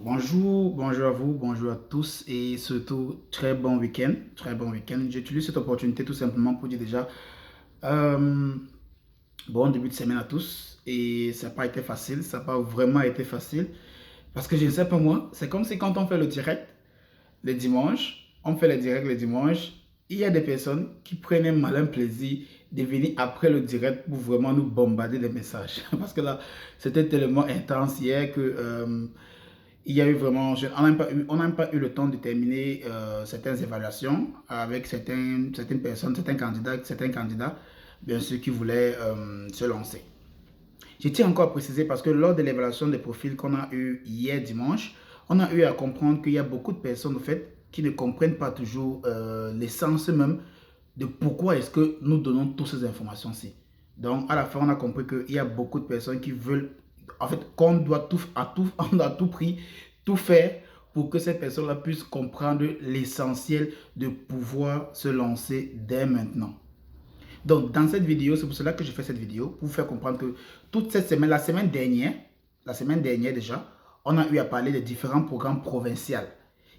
Bonjour à vous, bonjour à tous et surtout très bon week-end, très bon week-end. J'utilise cette opportunité tout simplement pour dire déjà euh, bon début de semaine à tous et ça n'a pas été facile, ça n'a pas vraiment été facile parce que je ne sais pas moi, c'est comme si quand on fait le direct le dimanche, on fait le direct le dimanche, il y a des personnes qui prennent un malin plaisir de venir après le direct pour vraiment nous bombarder des messages parce que là c'était tellement intense hier que il y a eu vraiment, on n'a même pas eu le temps de terminer certaines évaluations avec certaines personnes, certains candidats, bien sûr, qui voulaient se lancer. Je tiens encore à préciser parce que lors de l'évaluation des profils qu'on a eu hier dimanche, on a eu à comprendre qu'il y a beaucoup de personnes, en fait, qui ne comprennent pas toujours l'essence même de pourquoi est-ce que nous donnons toutes ces informations-ci. Donc, à la fin, on a compris qu'il y a beaucoup de personnes qui veulent, en fait, qu'on doit on doit à tout prix, tout faire pour que ces personnes-là puissent comprendre l'essentiel de pouvoir se lancer dès maintenant. Donc, dans cette vidéo, c'est pour cela que je fais cette vidéo, pour vous faire comprendre que toute cette semaine, la semaine dernière déjà, on a eu à parler de différents programmes provinciaux.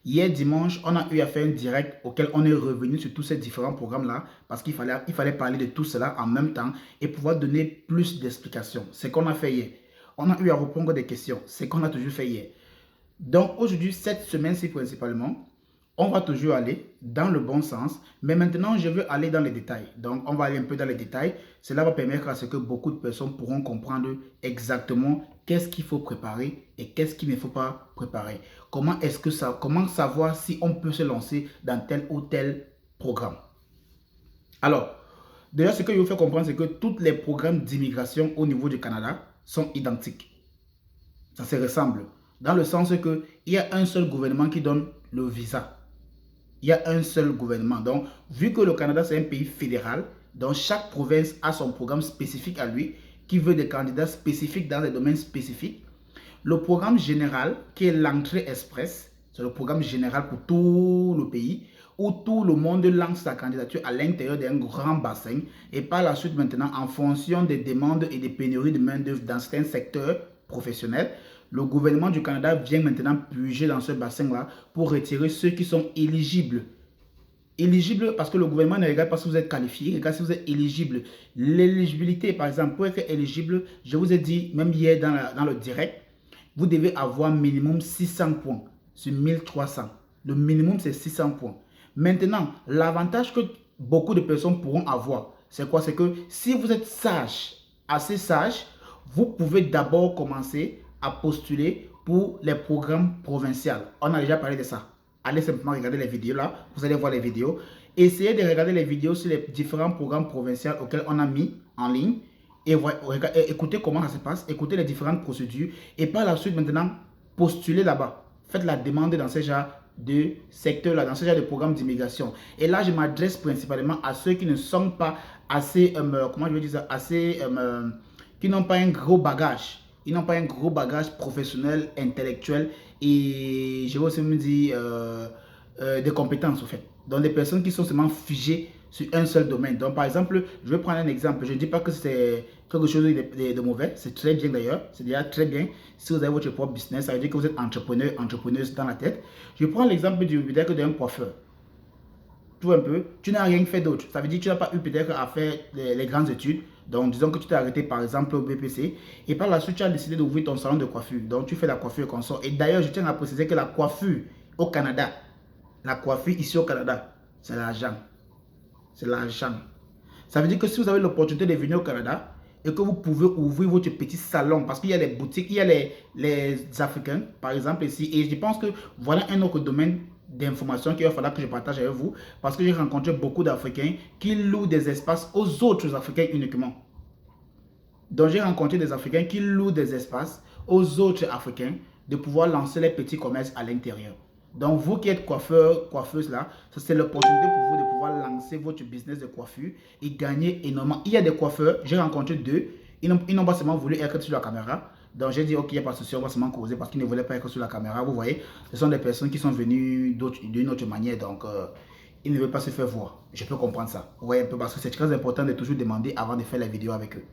Hier dimanche, on a eu à faire un direct auquel on est revenu sur tous ces différents programmes-là parce qu'il fallait parler de tout cela en même temps et pouvoir donner plus d'explications. C'est ce qu'on a fait hier. On a eu à répondre des questions. C'est ce qu'on a toujours fait hier. Donc aujourd'hui, cette semaine-ci principalement, on va toujours aller dans le bon sens, mais maintenant je veux aller dans les détails. Donc on va aller un peu dans les détails. Cela va permettre à ce que beaucoup de personnes pourront comprendre exactement qu'est-ce qu'il faut préparer et qu'est-ce qu'il ne faut pas préparer. Comment savoir si on peut se lancer dans tel ou tel programme. Alors, déjà ce que je vous fais comprendre, c'est que tous les programmes d'immigration au niveau du Canada sont identiques. Ça se ressemble. Dans le sens qu'il y a un seul gouvernement qui donne le visa. Il y a un seul gouvernement. Donc, vu que le Canada, c'est un pays fédéral, donc chaque province a son programme spécifique à lui, qui veut des candidats spécifiques dans des domaines spécifiques. Le programme général, qui est l'entrée express, c'est le programme général pour tout le pays, où tout le monde lance sa candidature à l'intérieur d'un grand bassin. Et par la suite, maintenant, en fonction des demandes et des pénuries de main-d'œuvre dans certains secteurs professionnels, le gouvernement du Canada vient maintenant puiser dans ce bassin-là pour retirer ceux qui sont éligibles. Éligible parce que le gouvernement ne regarde pas si vous êtes qualifié, il regarde si vous êtes éligible. L'éligibilité, par exemple, pour être éligible, je vous ai dit, même hier dans le direct, vous devez avoir minimum 600 points sur 1300. Le minimum, c'est 600 points. Maintenant, l'avantage que beaucoup de personnes pourront avoir, c'est quoi? C'est que si vous êtes sage, assez sage, vous pouvez d'abord commencer à postuler pour les programmes provinciaux. On a déjà parlé de ça. Allez simplement regarder les vidéos là, vous allez voir les vidéos. Essayez de regarder les vidéos sur les différents programmes provinciaux auxquels on a mis en ligne. Et écoutez comment ça se passe, écoutez les différentes procédures. Et par la suite, maintenant, postulez là-bas. Faites la demande dans ce genre de secteur-là, dans ce genre de programme d'immigration. Et là, je m'adresse principalement à ceux qui ne sont pas assez, comment je veux dire ça, assez, qui n'ont pas un gros bagage. Ils n'ont pas un gros bagage professionnel, intellectuel et je vais aussi me dire des compétences en fait. Donc des personnes qui sont seulement figées sur un seul domaine. Donc par exemple, je vais prendre un exemple. Je ne dis pas que c'est quelque chose de mauvais. C'est très bien d'ailleurs. C'est déjà très bien. Si vous avez votre propre business, ça veut dire que vous êtes entrepreneur, entrepreneuse dans la tête. Je prends l'exemple d'un coiffeur. Tout un peu, tu n'as rien fait d'autre. Ça veut dire que tu n'as pas eu peut-être à faire les grandes études. Donc, disons que tu t'es arrêté par exemple au BPC et par la suite, tu as décidé d'ouvrir ton salon de coiffure. Donc, tu fais la coiffure comme ça. Et d'ailleurs, je tiens à préciser que la coiffure au Canada, la coiffure ici au Canada, c'est l'argent. C'est l'argent. Ça veut dire que si vous avez l'opportunité de venir au Canada et que vous pouvez ouvrir votre petit salon, parce qu'il y a les boutiques, il y a les Africains, par exemple, ici. Et je pense que voilà un autre domaine d'information qu'il va falloir que je partage avec vous, parce que j'ai rencontré beaucoup d'Africains qui louent des espaces aux autres Africains uniquement. Donc j'ai rencontré des Africains qui louent des espaces aux autres Africains de pouvoir lancer les petits commerces à l'intérieur. Donc vous qui êtes coiffeur, coiffeuse là, c'est l'opportunité pour vous de pouvoir lancer votre business de coiffure et gagner énormément. Il y a des coiffeurs, j'ai rencontré deux, ils n'ont pas seulement voulu être sur la caméra. Donc j'ai dit ok, il n'y a pas de souci, on va seulement causer parce qu'ils ne voulaient pas être sur la caméra. Vous voyez, ce sont des personnes qui sont venues d'une autre manière, donc ils ne veulent pas se faire voir. Je peux comprendre ça. Vous voyez un peu parce que c'est très important de toujours demander avant de faire la vidéo avec eux.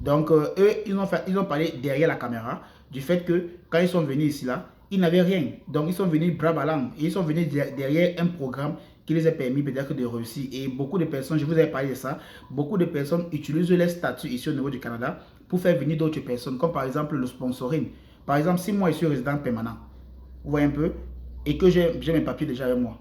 Donc, eux, ils ont parlé derrière la caméra du fait que quand ils sont venus ici, là, ils n'avaient rien. Donc, ils sont venus bras ballants. Et ils sont venus derrière un programme qui les a permis peut-être de réussir. Et beaucoup de personnes, je vous avais parlé de ça, beaucoup de personnes utilisent les statuts ici au niveau du Canada pour faire venir d'autres personnes, comme par exemple le sponsoring. Par exemple, si moi je suis résident permanent, vous voyez un peu, et que j'ai mes papiers déjà avec moi,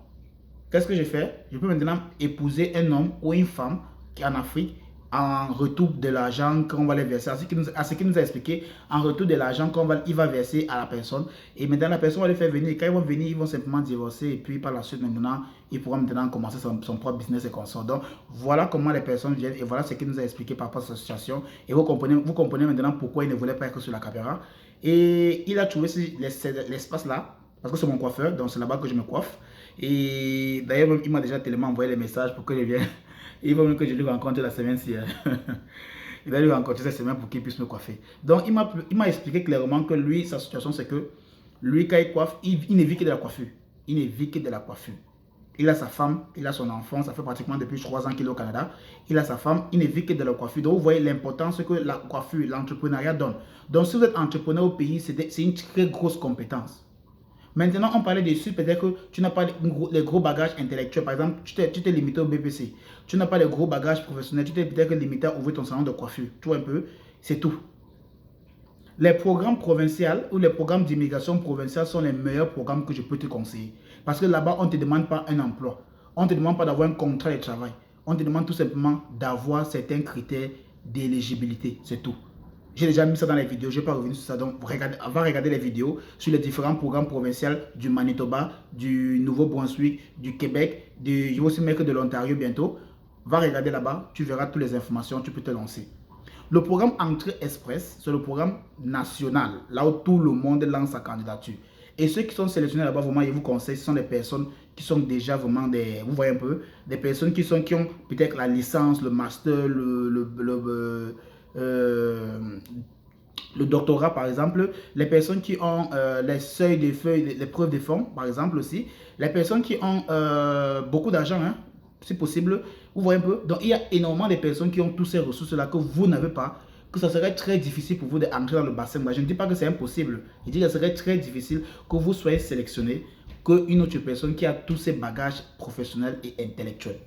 qu'est-ce que je fais? Je peux maintenant épouser un homme ou une femme qui est en Afrique en retour de l'argent qu'on va les verser. À ce qu'il nous a expliqué, en retour de l'argent il va verser à la personne. Et maintenant, la personne va les faire venir. Et quand ils vont venir, ils vont simplement divorcer. Et puis par la suite, maintenant, ils pourront maintenant commencer son propre business et consort. Donc, voilà comment les personnes viennent. Et voilà ce qu'il nous a expliqué par rapport à cette situation. Et vous comprenez maintenant pourquoi il ne voulait pas être sur la caméra. Et il a trouvé l'espace là. Parce que c'est mon coiffeur, donc c'est là-bas que je me coiffe. Et d'ailleurs, il m'a déjà tellement envoyé les messages pour que je vienne. Il va même que je lui rencontre la semaine-ci. Il va lui rencontrer cette semaine pour qu'il puisse me coiffer. Donc, il m'a expliqué clairement que lui, sa situation, c'est que lui, quand il coiffe, il ne vit que de la coiffure. Il ne vit que de la coiffure. Il a sa femme, il a son enfant, ça fait pratiquement depuis 3 ans qu'il est au Canada. Il a sa femme, il ne vit que de la coiffure. Donc, vous voyez l'importance que la coiffure, l'entrepreneuriat donne. Donc, si vous êtes entrepreneur au pays, c'est une très grosse compétence. Maintenant, on parlait dessus, peut-être que tu n'as pas les gros bagages intellectuels. Par exemple, tu t'es limité au BPC. Tu n'as pas les gros bagages professionnels. Tu t'es peut-être limité à ouvrir ton salon de coiffure. Tu vois un peu, c'est tout. Les programmes provinciaux ou les programmes d'immigration provinciale sont les meilleurs programmes que je peux te conseiller. Parce que là-bas, on ne te demande pas un emploi. On ne te demande pas d'avoir un contrat de travail. On te demande tout simplement d'avoir certains critères d'éligibilité. C'est tout. J'ai déjà mis ça dans les vidéos, je ne vais pas revenir sur ça. Donc, va regarder les vidéos sur les différents programmes provinciaux du Manitoba, du Nouveau-Brunswick, du Québec, je vais aussi mettre de l'Ontario bientôt. Va regarder là-bas, tu verras toutes les informations, tu peux te lancer. Le programme Entrée Express, c'est le programme national, là où tout le monde lance sa candidature. Et ceux qui sont sélectionnés là-bas, vraiment, je vous conseille, ce sont des personnes qui sont déjà vraiment des, vous voyez un peu, des personnes qui ont peut-être la licence, le master, le doctorat par exemple, les personnes qui ont les seuils de feuilles, les preuves de fonds par exemple aussi, les personnes qui ont beaucoup d'argent, hein, si possible, vous voyez un peu. Donc il y a énormément de personnes qui ont toutes ces ressources-là que vous n'avez pas, que ça serait très difficile pour vous d'entrer dans le bassin. Moi, je ne dis pas que c'est impossible, je dis que ça serait très difficile que vous soyez sélectionné qu'une autre personne qui a tous ces bagages professionnels et intellectuels.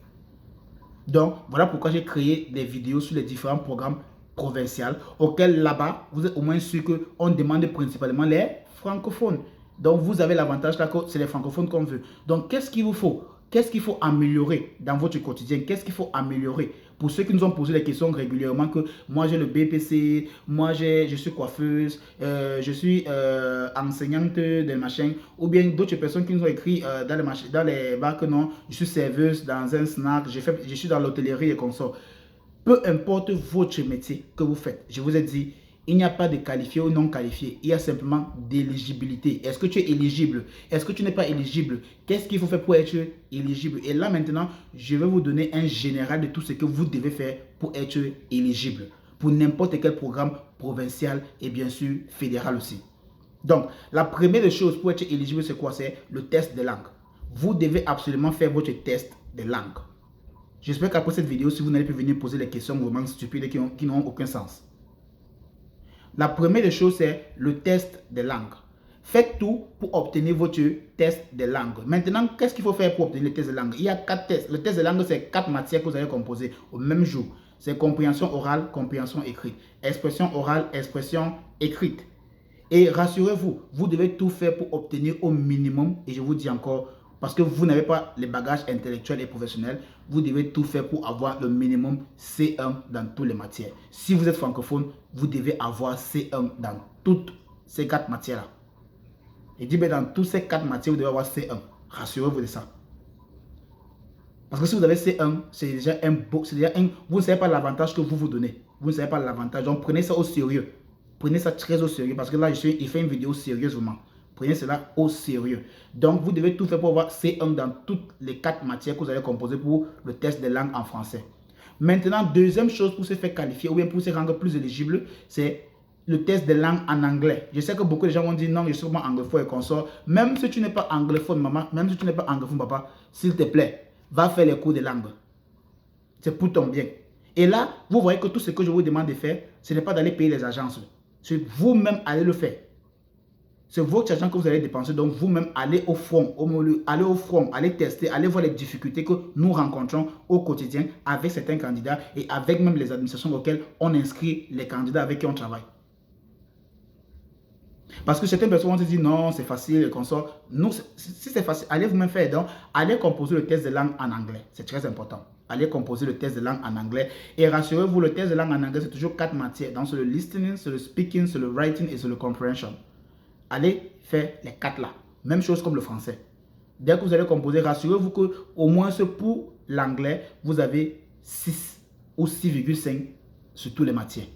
Donc, voilà pourquoi j'ai créé des vidéos sur les différents programmes provinciaux auxquels là-bas, vous êtes au moins sûr qu'on demande principalement les francophones. Donc, vous avez l'avantage là que c'est les francophones qu'on veut. Donc, qu'est-ce qu'il vous faut? Qu'est-ce qu'il faut améliorer dans votre quotidien? Qu'est-ce qu'il faut améliorer? Pour ceux qui nous ont posé les questions régulièrement, que moi j'ai le BPC, moi je suis coiffeuse, je suis enseignante de machin, ou bien d'autres personnes qui nous ont écrit dans les bars que non, je suis serveuse dans un snack, je suis dans l'hôtellerie et consorts. Peu importe votre métier que vous faites, je vous ai dit, il n'y a pas de qualifié ou non qualifié. Il y a simplement d'éligibilité. Est-ce que tu es éligible? Est-ce que tu n'es pas éligible? Qu'est-ce qu'il faut faire pour être éligible? Et là maintenant, je vais vous donner un général de tout ce que vous devez faire pour être éligible. Pour n'importe quel programme provincial et bien sûr fédéral aussi. Donc, la première chose pour être éligible, c'est quoi? C'est le test de langue. Vous devez absolument faire votre test de langue. J'espère qu'après cette vidéo, si vous n'allez plus venir poser des questions vraiment stupides qui n'ont aucun sens. La première chose, c'est le test de langue. Faites tout pour obtenir votre test de langue. Maintenant, qu'est-ce qu'il faut faire pour obtenir le test de langue? Il y a 4 tests. Le test de langue, c'est 4 matières que vous allez composer au même jour. C'est compréhension orale, compréhension écrite. Expression orale, expression écrite. Et rassurez-vous, vous devez tout faire pour obtenir au minimum, et je vous dis encore, parce que vous n'avez pas les bagages intellectuels et professionnels, vous devez tout faire pour avoir le minimum C1 dans toutes les matières. Si vous êtes francophone, vous devez avoir C1 dans toutes ces 4 matières-là. Et dit bien dans toutes ces 4 matières, vous devez avoir C1. Rassurez-vous de ça. Parce que si vous avez C1, c'est déjà vous ne savez pas l'avantage que vous vous donnez. Vous ne savez pas l'avantage. Donc prenez ça au sérieux. Prenez ça très au sérieux. Parce que là, il fait une vidéo sérieusement. Prenez cela au sérieux. Donc, vous devez tout faire pour avoir C1 dans toutes les 4 matières que vous allez composer pour le test de langue en français. Maintenant, deuxième chose pour se faire qualifier ou bien pour se rendre plus éligible, c'est le test de langue en anglais. Je sais que beaucoup de gens vont dire non, je suis vraiment anglophone et consort. Même si tu n'es pas anglophone, maman, même si tu n'es pas anglophone, papa, s'il te plaît, va faire les cours de langue. C'est pour ton bien. Et là, vous voyez que tout ce que je vous demande de faire, ce n'est pas d'aller payer les agences. C'est vous-même aller le faire. C'est votre argent que vous allez dépenser. Donc, vous-même, allez au front, allez tester, allez voir les difficultés que nous rencontrons au quotidien avec certains candidats et avec même les administrations auxquelles on inscrit les candidats avec qui on travaille. Parce que certaines personnes vont se dire non, c'est facile, qu'on sort. Non, si c'est facile, allez vous-même faire. Donc, allez composer le test de langue en anglais. C'est très important. Allez composer le test de langue en anglais. Et rassurez-vous, le test de langue en anglais, c'est toujours 4 matières. Donc, c'est le listening, c'est le speaking, c'est le writing et c'est le comprehension. Allez faire les 4 là. Même chose comme le français. Dès que vous allez composer, rassurez-vous qu'au moins pour l'anglais, vous avez 6 ou 6,5 sur toutes les matières.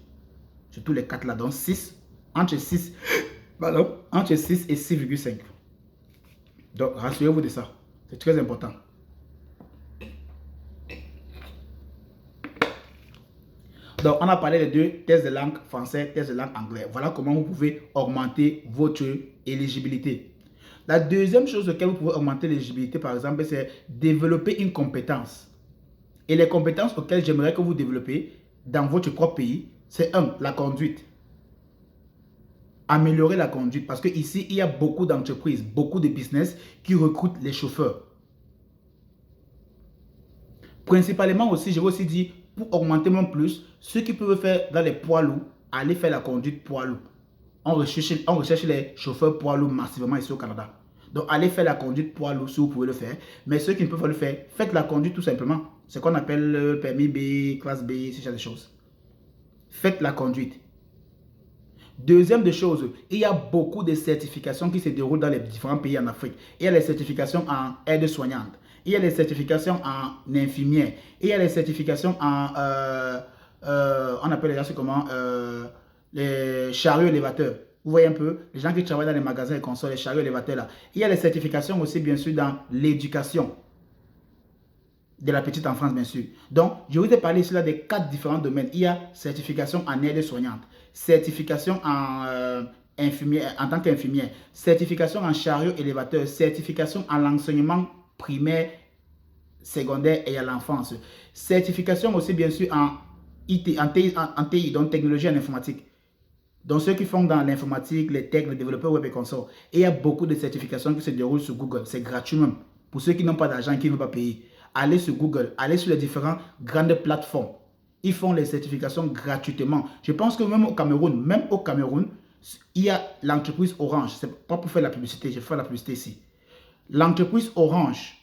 Sur tous les 4 là. Donc, 6, entre 6... Pardon, entre 6 et 6,5. Donc, rassurez-vous de ça. C'est très important. Donc, on a parlé des 2 tests de langue français, tests de langue anglais. Voilà comment vous pouvez augmenter votre éligibilité. La deuxième chose auquel vous pouvez augmenter l'éligibilité, par exemple, c'est développer une compétence. Et les compétences auxquelles j'aimerais que vous développez dans votre propre pays, c'est 1, la conduite. Améliorer la conduite parce qu'ici, il y a beaucoup d'entreprises, beaucoup de business qui recrutent les chauffeurs. Principalement aussi, je vais aussi dire, pour augmenter mon plus, ceux qui peuvent faire dans les poids lourds, allez faire la conduite poids lourd. On recherche les chauffeurs poids lourds massivement ici au Canada. Donc, allez faire la conduite poids lourd si vous pouvez le faire. Mais ceux qui ne peuvent pas le faire, faites la conduite tout simplement. C'est ce qu'on appelle le permis B, classe B, ce genre de choses. Faites la conduite. Deuxième des choses, il y a beaucoup de certifications qui se déroulent dans les différents pays en Afrique. Il y a les certifications en aide-soignante, il y a les certifications en infirmière, il y a les certifications en, on appelle les gens comment, les chariots élévateurs. Vous voyez un peu, les gens qui travaillent dans les magasins et consoles, les chariots élévateurs là. Il y a les certifications aussi bien sûr dans l'éducation de la petite enfance, bien sûr. Donc, je vous ai parlé ici là des 4 différents domaines. Il y a certification en aide-soignante, certification en infirmière, en tant qu'infirmière, certification en chariot élévateur, certification en l'enseignement primaire, secondaire et à l'enfance, certification aussi bien sûr en IT, en TI, donc technologie en informatique. Donc, ceux qui font dans l'informatique, les techs, les développeurs web et consorts. Et il y a beaucoup de certifications qui se déroulent sur Google. C'est gratuit même. Pour ceux qui n'ont pas d'argent, qui ne veulent pas payer. Allez sur Google, allez sur les différentes grandes plateformes. Ils font les certifications gratuitement. Je pense que même au Cameroun, il y a l'entreprise Orange. Ce n'est pas pour faire la publicité, je fais la publicité ici. L'entreprise Orange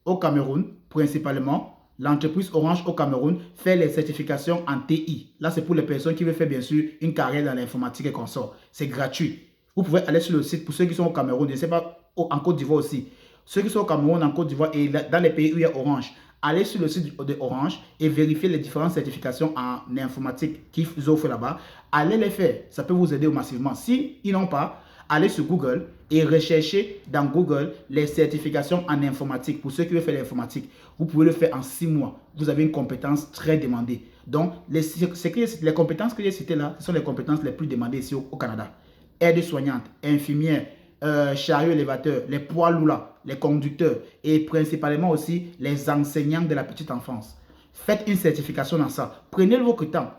au Cameroun, principalement, l'entreprise Orange au Cameroun fait les certifications en TI. Là, c'est pour les personnes qui veulent faire, bien sûr, une carrière dans l'informatique et consorts. C'est gratuit. Vous pouvez aller sur le site pour ceux qui sont au Cameroun, je ne sais pas, en Côte d'Ivoire aussi. Ceux qui sont au Cameroun, en Côte d'Ivoire et dans les pays où il y a Orange, allez sur le site de Orange et vérifiez les différentes certifications en informatique qu'ils offrent là-bas. Allez les faire. Ça peut vous aider massivement. S'ils n'ont pas, allez sur Google et recherchez dans Google les certifications en informatique. Pour ceux qui veulent faire l'informatique, vous pouvez le faire en 6 mois. Vous avez une compétence très demandée. Donc, les compétences que j'ai citées là, ce sont les compétences les plus demandées ici au Canada. Aide-soignante, infirmière, chariot élévateur, les poids lourds là, les conducteurs et principalement aussi les enseignants de la petite enfance. Faites une certification dans ça. Prenez votre temps.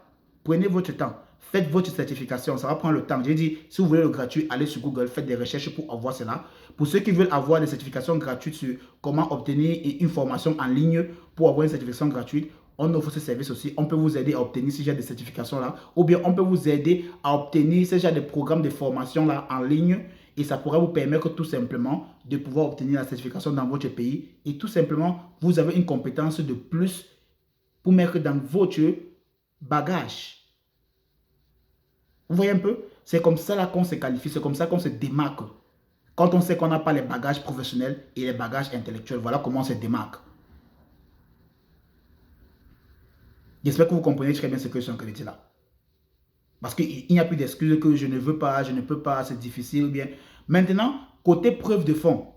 Prenez votre temps. Faites votre certification. Ça va prendre le temps. J'ai dit, si vous voulez le gratuit, allez sur Google, faites des recherches pour avoir cela. Pour ceux qui veulent avoir des certifications gratuites sur comment obtenir une formation en ligne pour avoir une certification gratuite, on offre ce service aussi. On peut vous aider à obtenir ce genre de certification là. Ou bien on peut vous aider à obtenir ce genre de programme de formation là en ligne. Et ça pourra vous permettre tout simplement de pouvoir obtenir la certification dans votre pays. Et tout simplement, vous avez une compétence de plus pour mettre dans votre bagage. Vous voyez un peu? C'est comme ça là qu'on se qualifie, c'est comme ça qu'on se démarque. Quand on sait qu'on n'a pas les bagages professionnels et les bagages intellectuels, voilà comment on se démarque. J'espère que vous comprenez très bien ce que je suis en train de dire là. Parce qu'il n'y a plus d'excuses que je ne veux pas, je ne peux pas, c'est difficile. Bien. Maintenant, côté preuve de fond,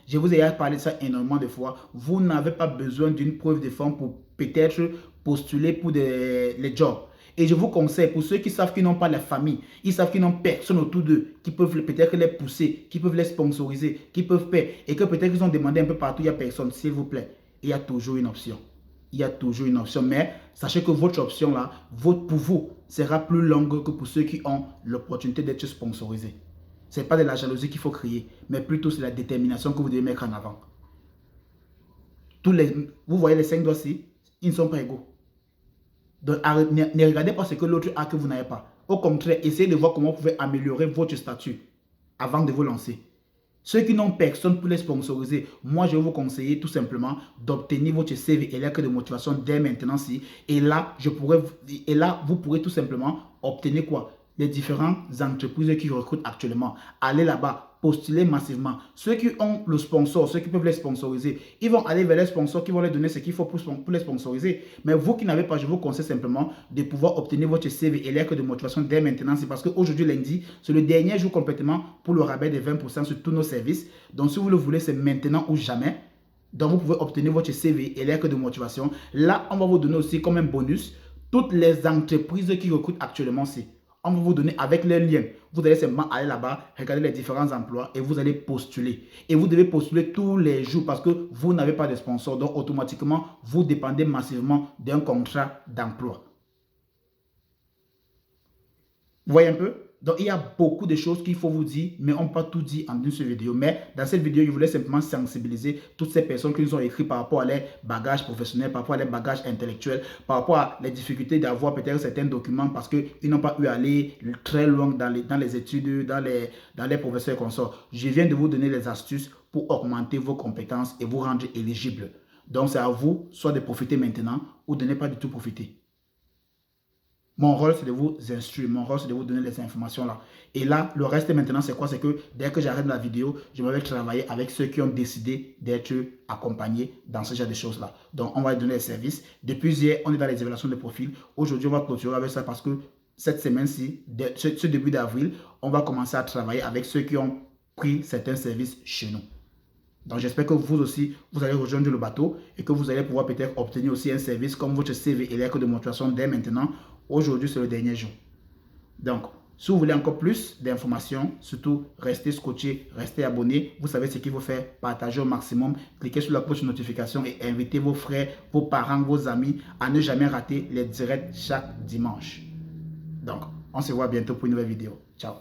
je vous ai parlé de ça énormément de fois. Vous n'avez pas besoin d'une preuve de fond pour peut-être postuler pour les jobs. Et je vous conseille, pour ceux qui savent qu'ils n'ont pas la famille, ils savent qu'ils n'ont personne autour d'eux, qui peuvent peut-être les pousser, qui peuvent les sponsoriser, qui peuvent payer, et que peut-être ils ont demandé un peu partout, il n'y a personne, s'il vous plaît. Il y a toujours une option. Il y a toujours une option, mais sachez que votre option là, pour vous, sera plus longue que pour ceux qui ont l'opportunité d'être sponsorisés. Ce n'est pas de la jalousie qu'il faut créer, mais plutôt c'est la détermination que vous devez mettre en avant. Vous voyez les 5 doigts-ci, ils ne sont pas égaux. Donc, ne regardez pas ce que l'autre a que vous n'avez pas. Au contraire, essayez de voir comment vous pouvez améliorer votre statut avant de vous lancer. Ceux qui n'ont personne pour les sponsoriser, moi je vais vous conseiller tout simplement d'obtenir votre CV et lettre de motivation dès maintenant. Et là, vous pourrez tout simplement obtenir quoi? Les différentes entreprises qui recrutent actuellement. Allez là-bas, postulez massivement. Ceux qui ont le sponsor, ceux qui peuvent les sponsoriser, ils vont aller vers les sponsors qui vont leur donner ce qu'il faut pour les sponsoriser. Mais vous qui n'avez pas, je vous conseille simplement de pouvoir obtenir votre CV et lettre de motivation dès maintenant. C'est parce qu'aujourd'hui, lundi, c'est le dernier jour complètement pour le rabais de 20% sur tous nos services. Donc, si vous le voulez, c'est maintenant ou jamais. Donc, vous pouvez obtenir votre CV et lettre de motivation. Là, on va vous donner aussi comme un bonus toutes les entreprises qui recrutent actuellement. On va vous donner avec les liens. Vous allez simplement aller là-bas, regarder les différents emplois et vous allez postuler. Et vous devez postuler tous les jours parce que vous n'avez pas de sponsor. Donc, automatiquement, vous dépendez massivement d'un contrat d'emploi. Vous voyez un peu? Donc, il y a beaucoup de choses qu'il faut vous dire, mais on ne peut pas tout dire en une seule vidéo. Mais dans cette vidéo, je voulais simplement sensibiliser toutes ces personnes qui nous ont écrit par rapport à leurs bagages professionnels, par rapport à leurs bagages intellectuels, par rapport à les difficultés d'avoir peut-être certains documents parce qu'ils n'ont pas eu à aller très loin dans les études, dans les professeurs et consorts. Je viens de vous donner les astuces pour augmenter vos compétences et vous rendre éligible. Donc, c'est à vous soit de profiter maintenant ou de ne pas du tout profiter. Mon rôle, c'est de vous instruire. Mon rôle, c'est de vous donner les informations là. Et là, le reste maintenant, c'est quoi? C'est que dès que j'arrête la vidéo, je vais travailler avec ceux qui ont décidé d'être accompagnés dans ce genre de choses-là. Donc, on va donner les services. Depuis hier, on est dans les évaluations de profil. Aujourd'hui, on va clôturer avec ça parce que cette semaine-ci, ce début d'avril, on va commencer à travailler avec ceux qui ont pris certains services chez nous. Donc, j'espère que vous aussi, vous allez rejoindre le bateau et que vous allez pouvoir peut-être obtenir aussi un service comme votre CV et lettre de motivation dès maintenant. Aujourd'hui, c'est le dernier jour. Donc, si vous voulez encore plus d'informations, surtout restez scotché, restez abonné. Vous savez ce qu'il faut faire, partagez au maximum, cliquez sur la cloche de notification et invitez vos frères, vos parents, vos amis à ne jamais rater les directs chaque dimanche. Donc, on se voit bientôt pour une nouvelle vidéo. Ciao.